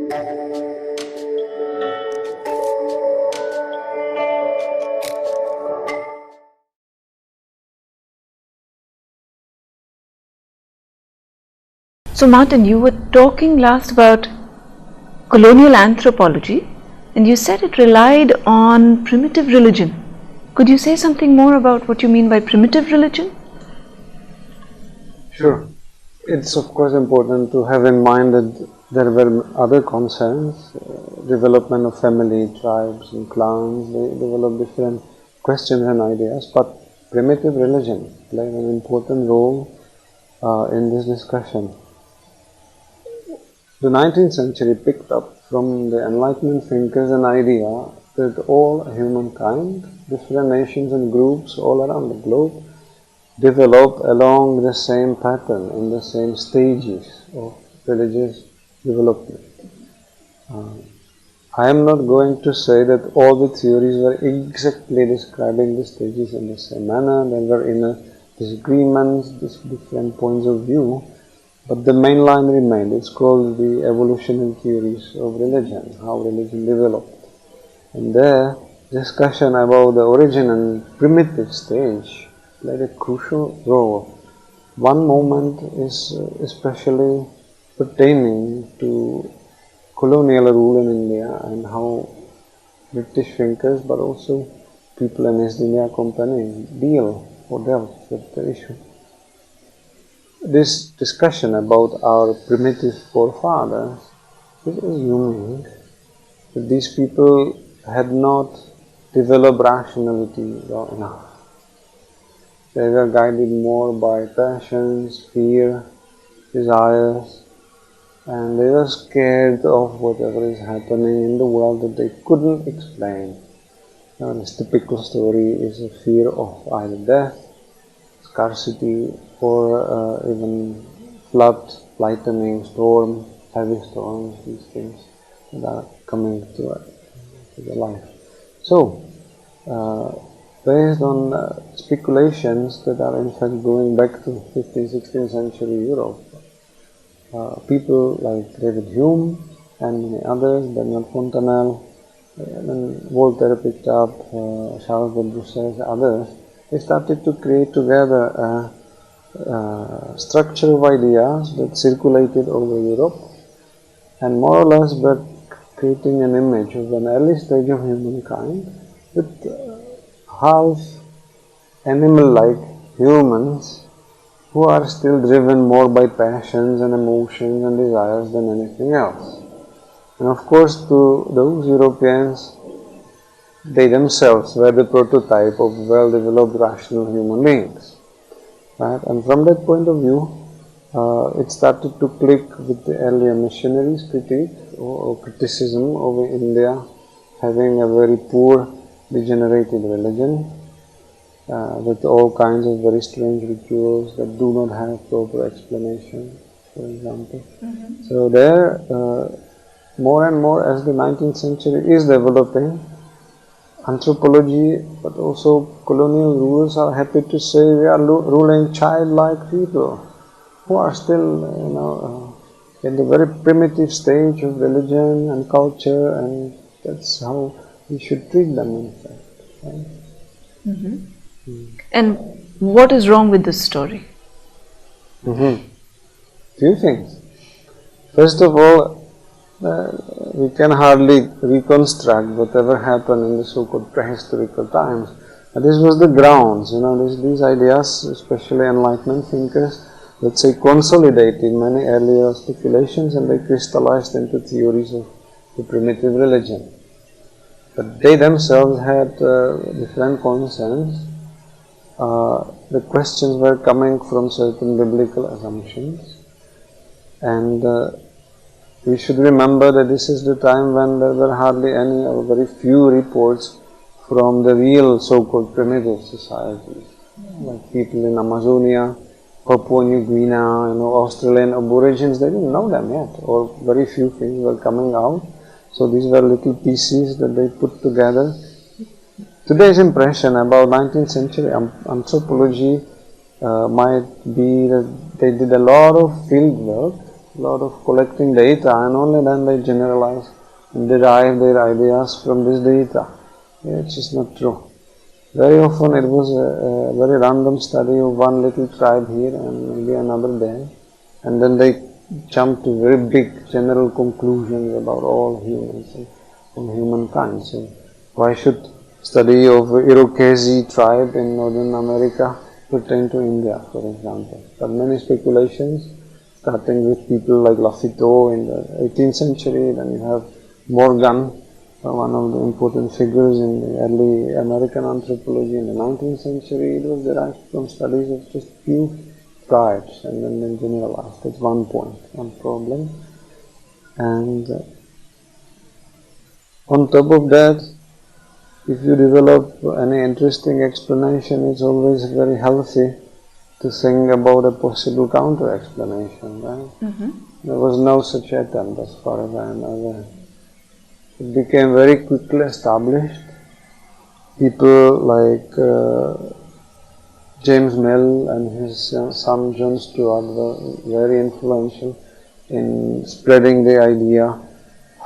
So Martin, you were talking last about colonial anthropology, and you said it relied on primitive religion. Could you say something more about what you mean by primitive religion? Sure. It's of course important to have in mind that there were other concerns, development of family, tribes and clans, they developed different questions and ideas, but primitive religion played an important role in this discussion. The 19th century picked up from the Enlightenment thinkers an idea that all humankind, different nations and groups all around the globe, develop along the same pattern, in the same stages of religious development. I am not going to say that all the theories were exactly describing the stages in the same manner. There were inner disagreements, different points of view, but the main line remained. It's called the evolutionary theories of religion, how religion developed. And there, discussion about the origin and primitive stage played a crucial role. One moment is especially pertaining to colonial rule in India and how British thinkers, but also people in East India Company dealt with the issue. This discussion about our primitive forefathers is assuming that these people had not developed rationality well enough. They were guided more by passions, fear, desires, and they were scared of whatever is happening in the world that they couldn't explain. This typical story is a fear of either death, scarcity, or even flood, lightning, storm, heavy storms, these things that are coming to the life. So, based on speculations that are in fact going back to 15th, 16th century Europe, people like David Hume and many others, Bernard Fontanelle, and Voltaire picked up, Charles de Bruxelles, others, they started to create together a structure of ideas that circulated over Europe, and more or less were creating an image of an early stage of humankind with half animal-like humans who are still driven more by passions and emotions and desires than anything else. And of course, to those Europeans, they themselves were the prototype of well-developed rational human beings. Right? And from that point of view, it started to click with the earlier missionaries' critique or criticism of India having a very poor, degenerated religion with all kinds of very strange rituals that do not have proper explanation, for example. So there, more and more as the 19th century is developing, anthropology, but also colonial rulers are happy to say we are ruling childlike people who are still, in the very primitive stage of religion and culture, and that's how we should treat them, in fact. Right? And what is wrong with this story? Few things. First of all, we can hardly reconstruct whatever happened in the so-called prehistorical times. But this was the grounds, these ideas, especially Enlightenment thinkers, let's say, consolidated many earlier speculations and they crystallized into theories of the primitive religion. But they themselves had different concerns. The questions were coming from certain biblical assumptions, and we should remember that this is the time when there were hardly any or very few reports from the real so-called primitive societies, like people in Amazonia, Papua New Guinea, Australian aborigines. They didn't know them yet, or very few things were coming out. So these were little pieces that they put together. Today's impression about 19th century anthropology might be that they did a lot of field work, a lot of collecting data, and only then they generalize and derive their ideas from this data. It's just not true. Very often it was a very random study of one little tribe here and maybe another there, and then they jump to very big general conclusions about all humans and humankind. So why should study of Irokesi tribe in Northern America pertain to India, for example? There are many speculations, starting with people like Lafitau in the 18th century, then you have Morgan, one of the important figures in the early American anthropology in the 19th century. It was derived from studies of just few tribes and then they generalized. That's one point, one problem. And on top of that, if you develop any interesting explanation, it's always very healthy to think about a possible counter-explanation, right? There was no such attempt as far as I am aware. It became very quickly established. People like James Mill and his son John Stuart were very influential in spreading the idea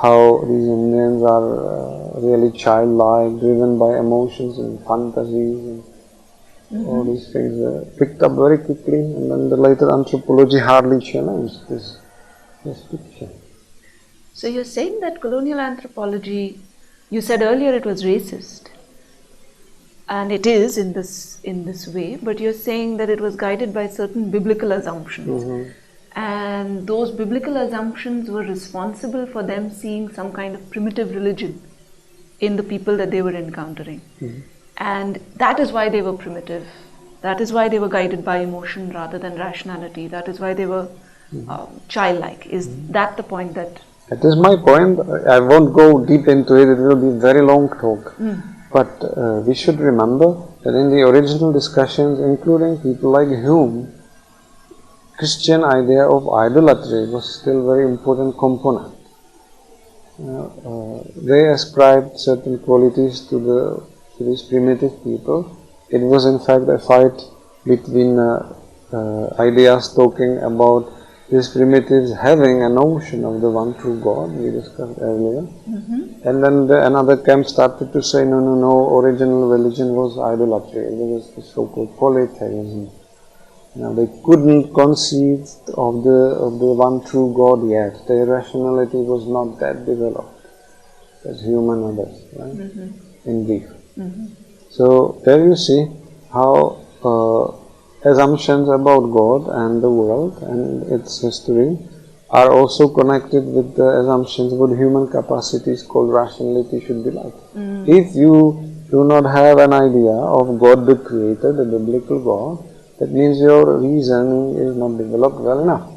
how these Indians are really childlike, driven by emotions and fantasies, and all these things picked up very quickly, and then the later anthropology hardly challenged this picture. So you're saying that colonial anthropology, you said earlier it was racist, and it is in this way, but you're saying that it was guided by certain biblical assumptions, and those biblical assumptions were responsible for them seeing some kind of primitive religion in the people that they were encountering, and that is why they were primitive. That is why they were guided by emotion rather than rationality. That is why they were childlike. Is that the point that? That is my point. I won't go deep into it, it will be a very long talk. But we should remember that in the original discussions, including people like Hume, Christian idea of idolatry was still a very important component. They ascribed certain qualities to these primitive people. It was in fact a fight between ideas talking about these primitives having a notion of the one true God, we discussed earlier. And then another camp started to say, no, original religion was idolatry. It was the so-called polytheism. They couldn't conceive of the one true God yet. Their rationality was not that developed as human others, right? In brief. So there you see how assumptions about God and the world and its history are also connected with the assumptions what human capacities called rationality should be like. If you do not have an idea of God the Creator, the biblical God, that means your reasoning is not developed well enough.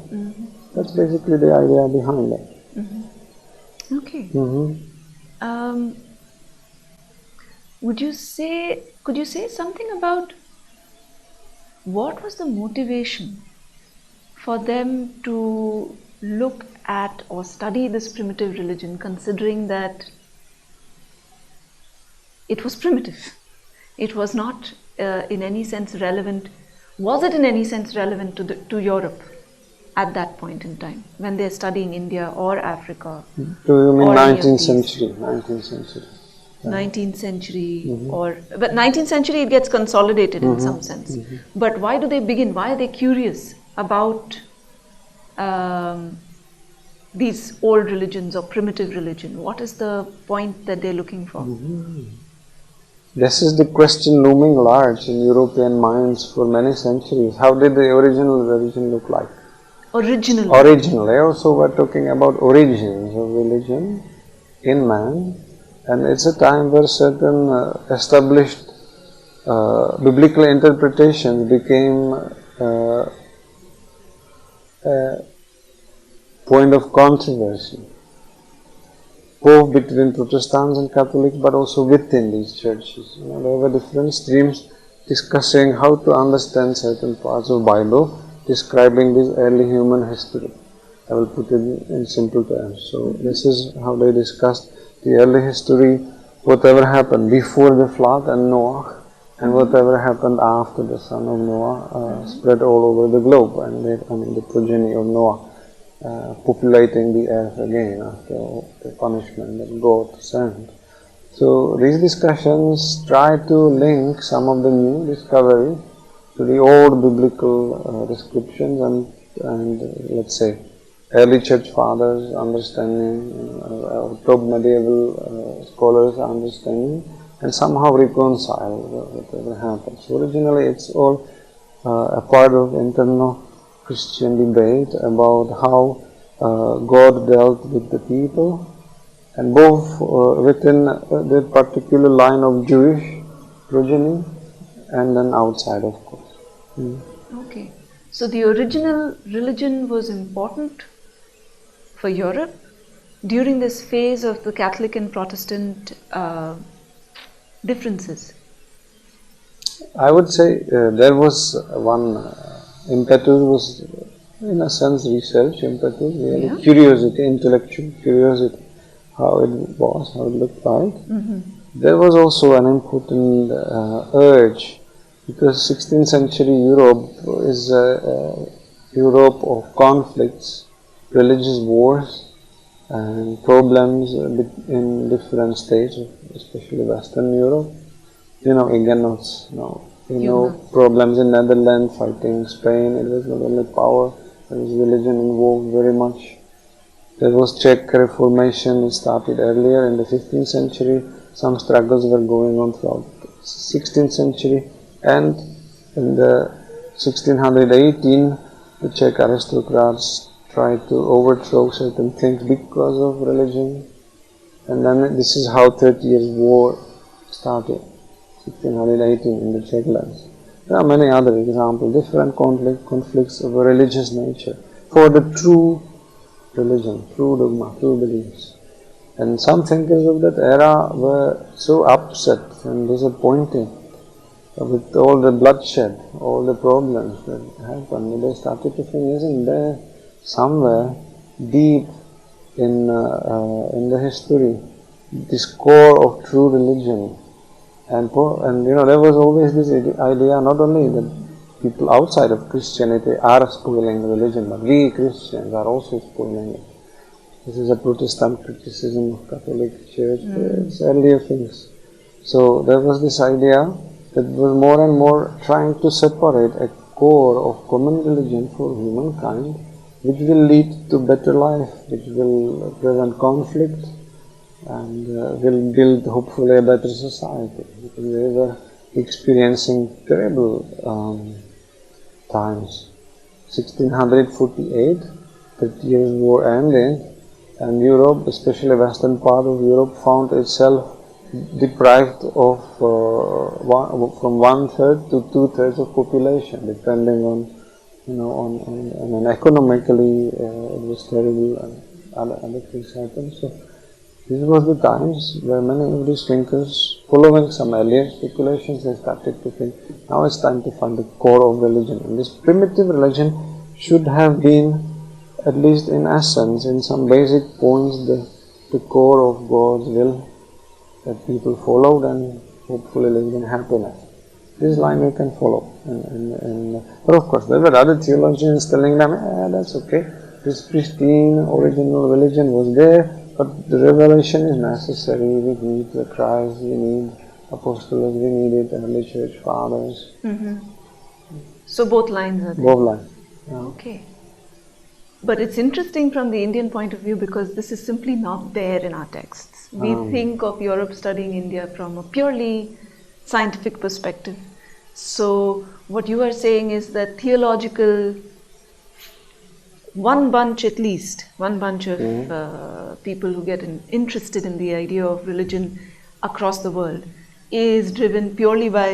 That's basically the idea behind it. Okay. Could you say something about what was the motivation for them to look at or study this primitive religion, considering that it was primitive? It was not in any sense relevant. Was it in any sense relevant to Europe at that point in time, when they're studying India or Africa? Do you mean 19th century? 19th century. 19th century, but 19th century it gets consolidated in some sense. But why do they begin? Why are they curious about these old religions or primitive religion? What is the point that they're looking for? This is the question looming large in European minds for many centuries. How did the original religion look like? Originally. Also we're talking about origins of religion in man. And it's a time where certain established biblical interpretations became a point of controversy, both between Protestants and Catholics, but also within these churches. There were different streams discussing how to understand certain parts of the Bible, describing this early human history. I will put it in simple terms. So this is how they discussed the early history, whatever happened before the flood and Noah, and whatever happened after the son of Noah spread all over the globe, and the progeny of Noah. populating the earth again after the punishment that God sent. So these discussions try to link some of the new discovery to the old biblical descriptions and let's say early church fathers' understanding, top medieval scholars' understanding, and somehow reconcile whatever happens. So originally it's all a part of internal Christian debate about how God dealt with the people, and both within the particular line of Jewish progeny and then outside, of course. Okay. So the original religion was important for Europe during this phase of the Catholic and Protestant differences. I would say there was one impetus was in a sense research impetus, really curiosity, intellectual curiosity, how it was, how it looked like. There was also an important urge, because 16th century Europe is a Europe of conflicts, religious wars, and problems in different states, especially Western Europe. Huguenots, problems in Netherlands, fighting Spain. It was not only power, there was religion involved very much. There was Czech Reformation, it started earlier in the 15th century. Some struggles were going on throughout the 16th century, and in the 1618 the Czech aristocrats tried to overthrow certain things because of religion, and then this is how 30 Years' War started, 1618 in the Czech lands. There are many other examples, different conflicts of a religious nature for the true religion, true dogma, true beliefs. And some thinkers of that era were so upset and disappointed with all the bloodshed, all the problems that happened. They started to think, isn't there somewhere deep in the history this core of true religion? And there was always this idea, not only that people outside of Christianity are spoiling religion, but we Christians are also spoiling it. This is a Protestant criticism of Catholic Church, it's earlier things. So there was this idea that was more and more trying to separate a core of common religion for humankind, which will lead to better life, which will prevent conflict, and will build hopefully a better society, because they were experiencing terrible times. 1648, 30 Years' War ended, and Europe, especially western part of Europe, found itself deprived of from 1/3 to 2/3 of population, depending on and economically it was terrible, and other things happened. So this was the times where many of these thinkers, following some earlier speculations, they started to think, now it's time to find the core of religion. And this primitive religion should have been, at least in essence, in some basic points, the core of God's will that people followed and hopefully lived in happiness. This line you can follow. But of course, there were other theologians telling them, that's okay, this pristine original religion was there, but the revelation is necessary. We need the Christ, we need apostles, we need it, early church fathers. So both lines are there? Both lines. Yeah. Okay. But it's interesting from the Indian point of view, because this is simply not there in our texts. We think of Europe studying India from a purely scientific perspective. So what you are saying is that theological, one bunch of people who get interested in the idea of religion across the world is driven purely by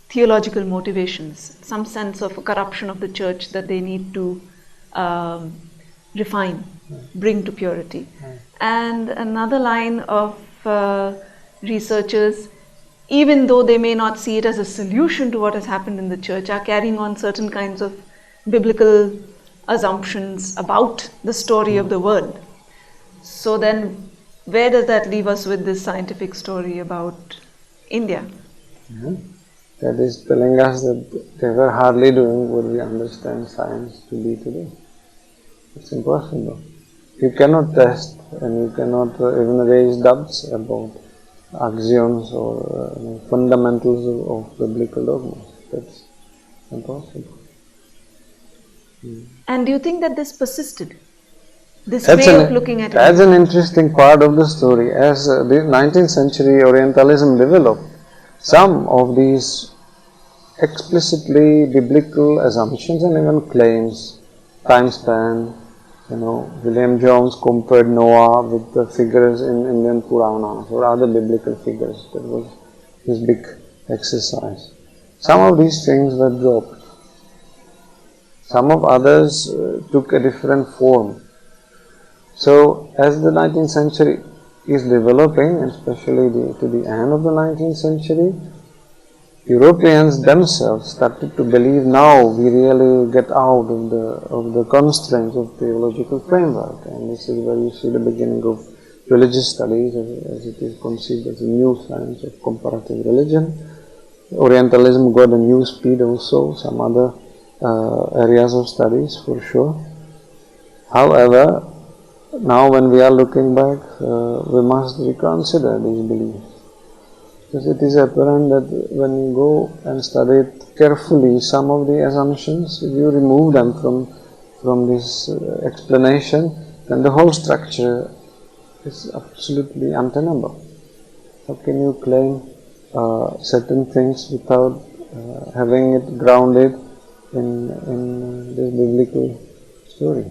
theological motivations, some sense of a corruption of the church that they need to refine, bring to purity. And another line of researchers, even though they may not see it as a solution to what has happened in the church, are carrying on certain kinds of biblical assumptions about the story of the world. So then, where does that leave us with this scientific story about India? That is telling us that they were hardly doing what we understand science to be today. It's impossible. You cannot test and you cannot even raise doubts about axioms or fundamentals of biblical dogmas. That's impossible. And do you think that this persisted? This That's way of looking at it? That's an interesting part of the story. As the 19th century Orientalism developed, some of these explicitly biblical assumptions and even claims, time span, William Jones compared Noah with the figures in Indian Puranas or other biblical figures. That was his big exercise. Some of these things were dropped. Some of others took a different form. So, as the 19th century is developing, especially to the end of the 19th century, Europeans themselves started to believe now we really get out of the constraints of theological framework, and this is where you see the beginning of religious studies as it is conceived as a new science of comparative religion. Orientalism got a new speed also, some other areas of studies for sure. However, now when we are looking back, we must reconsider these beliefs. Because it is apparent that when you go and study it carefully, some of the assumptions, if you remove them from this explanation, then the whole structure is absolutely untenable. How can you claim certain things without having it grounded in this biblical story?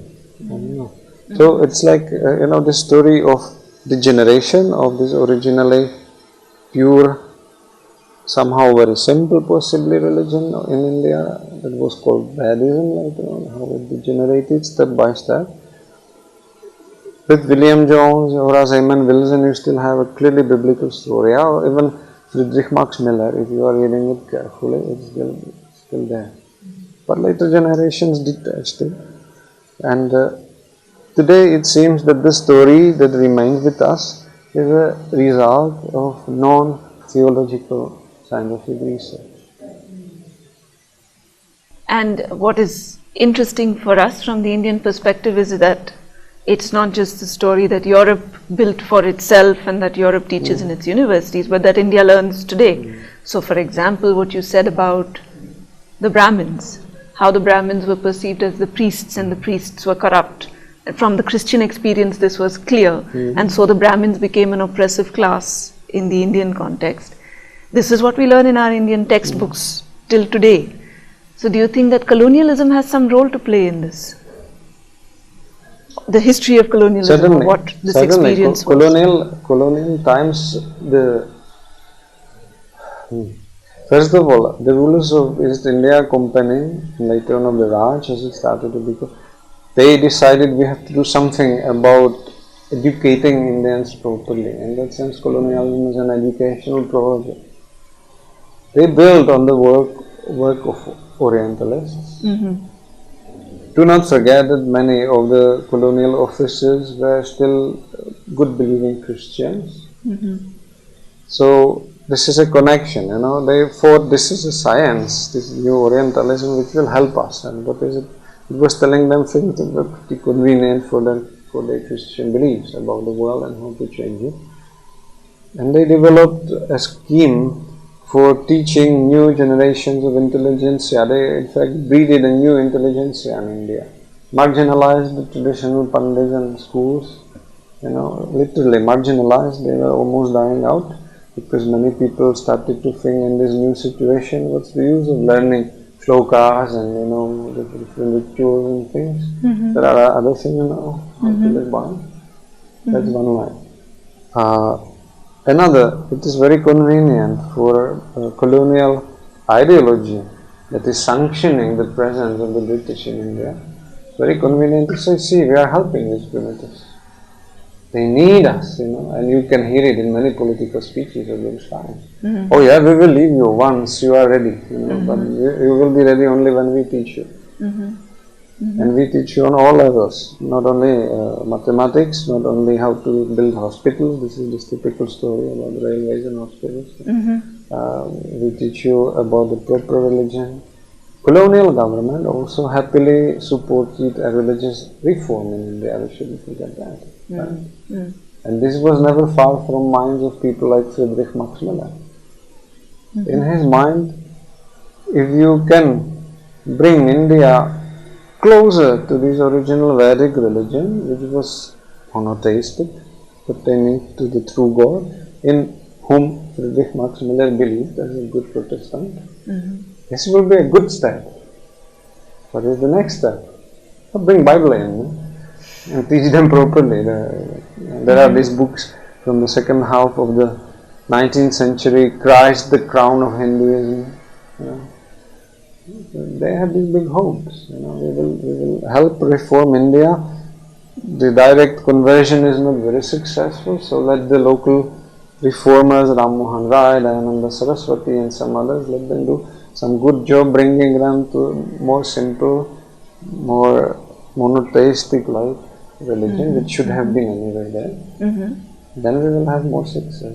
I don't know. So it's like, the story of the generation of this originally pure, somehow very simple possibly religion in India that was called Vaidism later on, how it degenerated step by step. With William Jones or as Eamon Wilson, you still have a clearly biblical story, or even Friedrich Max Miller, if you are reading it carefully, it's still there. But later generations detached it, and today it seems that the story that remains with us is a result of non-theological scientific research. And what is interesting for us from the Indian perspective is that it's not just the story that Europe built for itself and that Europe teaches in its universities, but that India learns today. So for example, what you said about the Brahmins, how the Brahmins were perceived as the priests and the priests were corrupt. From the Christian experience, this was clear, and so the Brahmins became an oppressive class in the Indian context. This is what we learn in our Indian textbooks till today. So do you think that colonialism has some role to play in this? The history of colonialism, Certainly, what this experience was? Colonial times, first of all, the rulers of East India Company, later on of the Raj, as it started to become, they decided we have to do something about educating Indians properly. In that sense, colonialism is an educational project. They built on the work of Orientalists. Do not forget that many of the colonial officers were still good believing Christians. So this is a connection, they thought this is a science, this new Orientalism which will help us. And what is it? It was telling them things that were pretty convenient for their Christian beliefs about the world and how to change it. And they developed a scheme for teaching new generations of intelligentsia. They in fact breeded a new intelligentsia in India. Marginalized the traditional pandits and schools, literally marginalized. They were almost dying out because many people started to think in this new situation, what's the use of learning shlokas and the different rituals and things. There are other things how to live by. That's one line. Another, it is very convenient for colonial ideology that is sanctioning the presence of the British in India. It's very convenient to say, see, we are helping these primitives. They need us, and you can hear it in many political speeches of those times. Oh yeah, we will leave you once you are ready, but you will be ready only when we teach you. And we teach you on all levels, not only mathematics, not only how to build hospitals. This is this typical story about railways and hospitals. We teach you about the proper religion, colonial government also happily supported a religious reform in India. We shouldn't forget that. Right? And this was never far from minds of people like Friedrich Max Müller. In his mind, if you can bring India closer to this original Vedic religion, which was monotheistic, pertaining to the true God, in whom Friedrich Max Müller believed as a good Protestant, this will be a good step. What is the next step? Bring Bible in and teach them properly. There are these books from the second half of the 19th century, Christ, the Crown of Hinduism. They have these big hopes. We will help reform India. The direct conversion is not very successful, so let the local reformers, Ram Mohan Rai, Dayananda Saraswati and some others, let them do some good job bringing them to more simple, more monotheistic like religion, which should have been anyway there. Then we will have more success.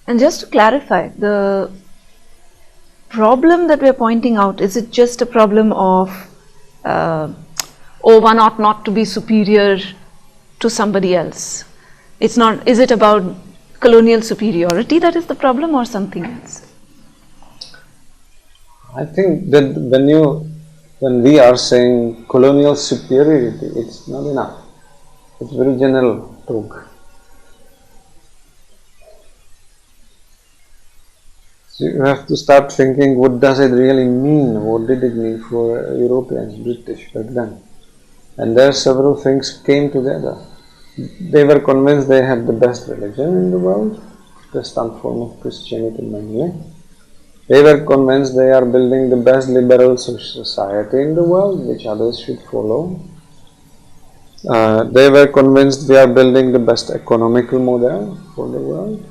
And just to clarify, the problem that we're pointing out, is it just a problem of one ought not to be superior to somebody else? It's not. Is it about colonial superiority that is the problem, or something else? I think that when we are saying colonial superiority, it's not enough. It's very general talk. So you have to start thinking, what does it really mean? What did it mean for Europeans, British back then? And there several things came together. They were convinced they had the best religion in the world, Protestant form of Christianity mainly. They were convinced they are building the best liberal society in the world, which others should follow. They were convinced we are building the best economical model for the world.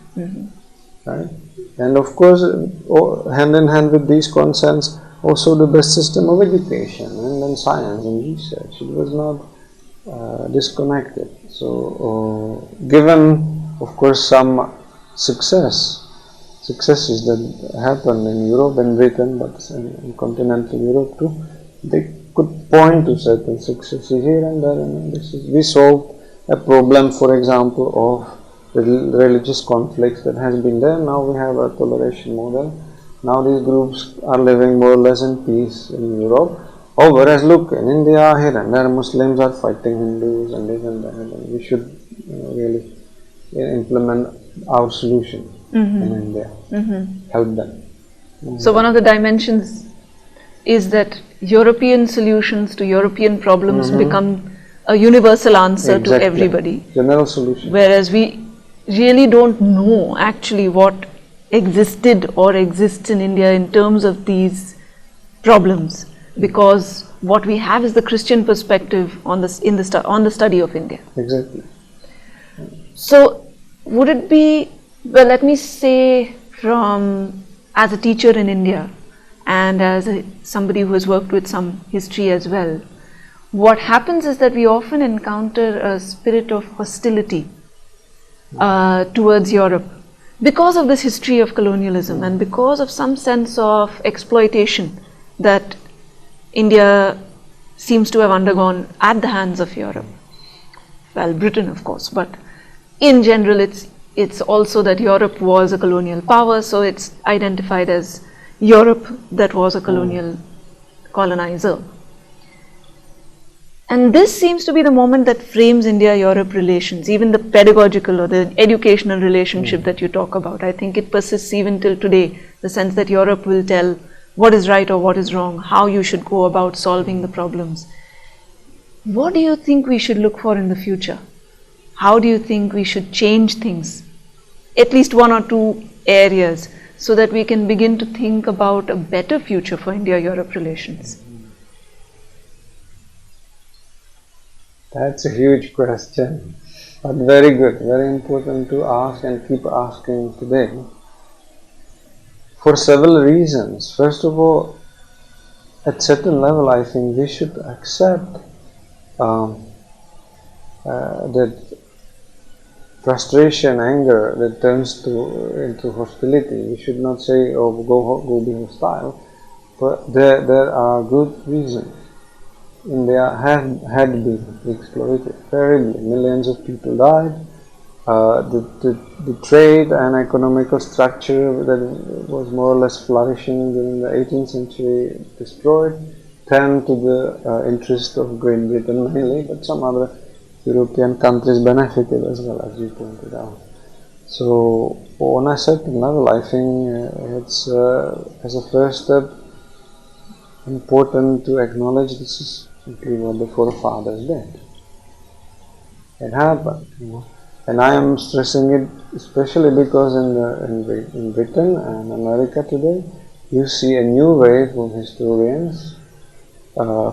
Right? And of course, hand in hand with these concerns, also the best system of education and then science and research. It was not disconnected. So, given, of course, some successes that happened in Europe and Britain, but in continental Europe too, they could point to certain successes here and there. And we solved a problem, for example, of the religious conflicts that has been there. Now we have a toleration model. Now these groups are living more or less in peace in Europe. Oh, whereas look, in India, here and there, Muslims are fighting Hindus and this and that. And we should really implement our solution in India, help them. So one of the dimensions is that European solutions to European problems become a universal answer to everybody. General solution. Whereas we really don't know actually what existed or exists in India in terms of these problems, because what we have is the Christian perspective on the study of India. Exactly. So would it be, well, let me say, as a teacher in India and as somebody who has worked with some history as well, what happens is that we often encounter a spirit of hostility towards Europe because of this history of colonialism and because of some sense of exploitation that India seems to have undergone at the hands of Europe. Well, Britain of course, but in general it's also that Europe was a colonial power, so it's identified as Europe that was a colonial colonizer. And this seems to be the moment that frames India-Europe relations, even the pedagogical or the educational relationship that you talk about. I think it persists even till today, the sense that Europe will tell what is right or what is wrong, how you should go about solving the problems. What do you think we should look for in the future? How do you think we should change things? At least one or two areas, so that we can begin to think about a better future for India-Europe relations. That's a huge question, but very good, very important to ask and keep asking today. For several reasons. First of all, at certain level, I think we should accept that frustration, anger that turns into hostility. We should not say, "Oh, go be hostile," but there are good reasons. India had been exploited terribly. Millions of people died. The trade and economical structure that was more or less flourishing during the 18th century destroyed, turned to the interest of Great Britain mainly, but some other European countries benefited as well, as you pointed out. So on a certain level, I think it's as a first step important to acknowledge this is simply what the forefathers did. It happened, and I am stressing it especially because in Britain and America today, you see a new wave of historians.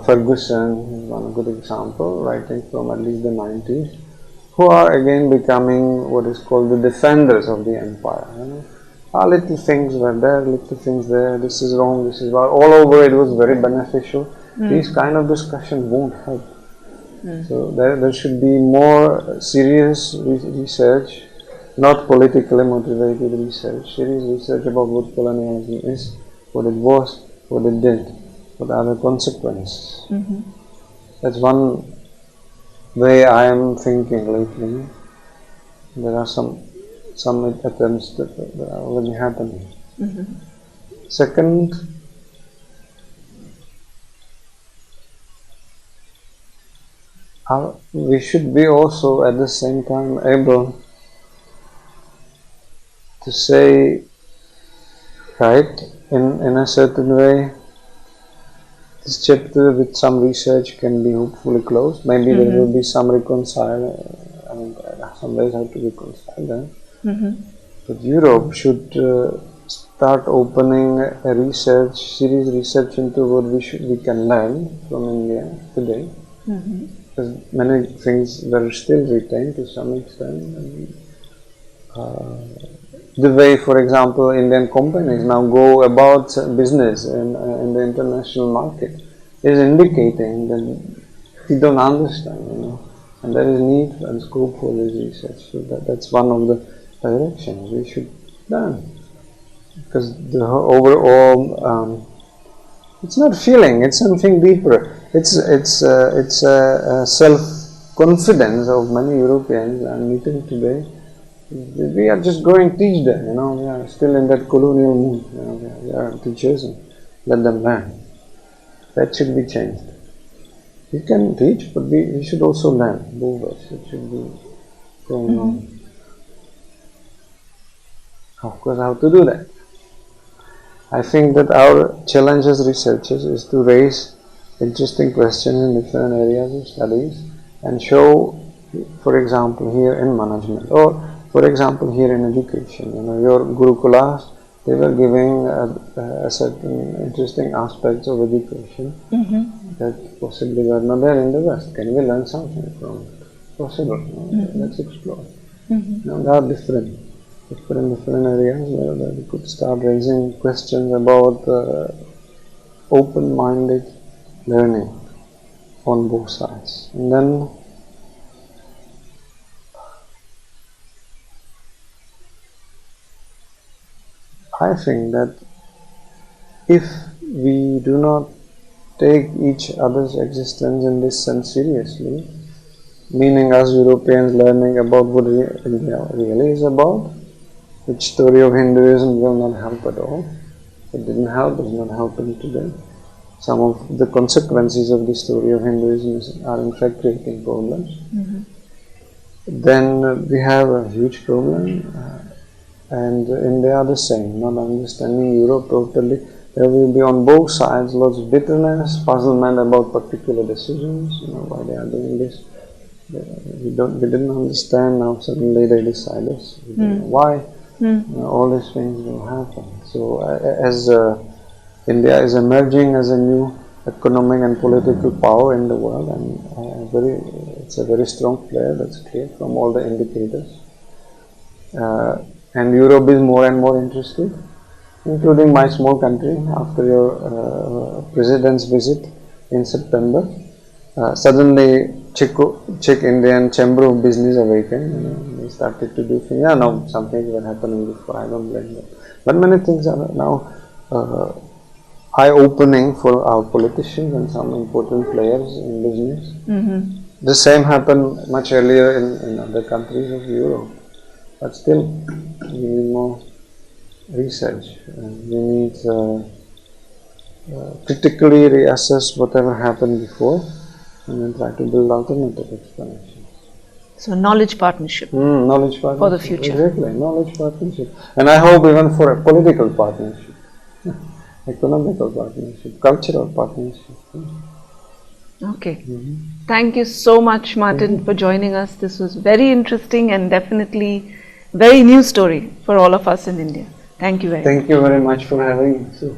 Ferguson is one good example, writing from at least the 90s, who are again becoming what is called the defenders of the empire. Little things were there, little things there, this is wrong, this is wrong. All over it was very beneficial. These kind of discussions won't help. So there should be more serious research, not politically motivated research, serious research about what colonialism is, what it was, what it did, what are the consequences. That's one way I am thinking lately. There are some attempts that are already happening. Second, we should be also at the same time able to say, right, in a certain way, this chapter with some research can be hopefully closed. Maybe there will be some some ways how to reconcile them. But Europe should start opening a serious research into what we can learn from India today. Because many things were still retained to some extent. The way, for example, Indian companies now go about business in the international market is indicating that we don't understand, and there is need and scope for this research. So that's one of the directions we should learn, because the overall it's not feeling; it's something deeper. It's a self-confidence of many Europeans I'm meeting today. We are just going to teach them, we are still in that colonial mood, we are teachers and let them learn. That should be changed. We can teach, but we should also learn, both of us. It should be going on. Of course, how to do that? I think that our challenge as researchers is to raise interesting questions in different areas of studies and show, for example, here in management, or for example, here in education, your Gurukulas, they were giving a certain interesting aspects of education that possibly were not there in the West. Can we learn something from it? Possible. Let's explore. There are different areas where we could start raising questions about open-minded learning on both sides. And then I think that if we do not take each other's existence in this sense seriously, meaning us Europeans learning about what India really is about, which story of Hinduism will not help at all. It didn't help, it's not helping today. Some of the consequences of the story of Hinduism are in fact creating problems. Then we have a huge problem. And India the same, not understanding Europe totally. There will be on both sides lots of bitterness, puzzlement about particular decisions, why they are doing this. We didn't understand, now suddenly they decide this. We don't know why. All these things will happen. So as India is emerging as a new economic and political power in the world, and it's a very strong player, that's clear from all the indicators. And Europe is more and more interested, including my small country, after your president's visit in September. Suddenly Czech India and Chamber of Business awakened. They started to do things. Yeah, no, some things were happening before. I don't blame them. But many things are now eye-opening for our politicians and some important players in business. The same happened much earlier in other countries of Europe. But still, we need more research. We need critically reassess whatever happened before and then try to build alternative explanations. So knowledge partnership Knowledge partnership. for the future. Exactly, knowledge partnership. And I hope even for a political partnership, economical partnership, cultural partnership. Okay. Thank you so much, Martin, for joining us. This was very interesting and definitely very new story for all of us in India. Thank you very much. Thank you very much for having me.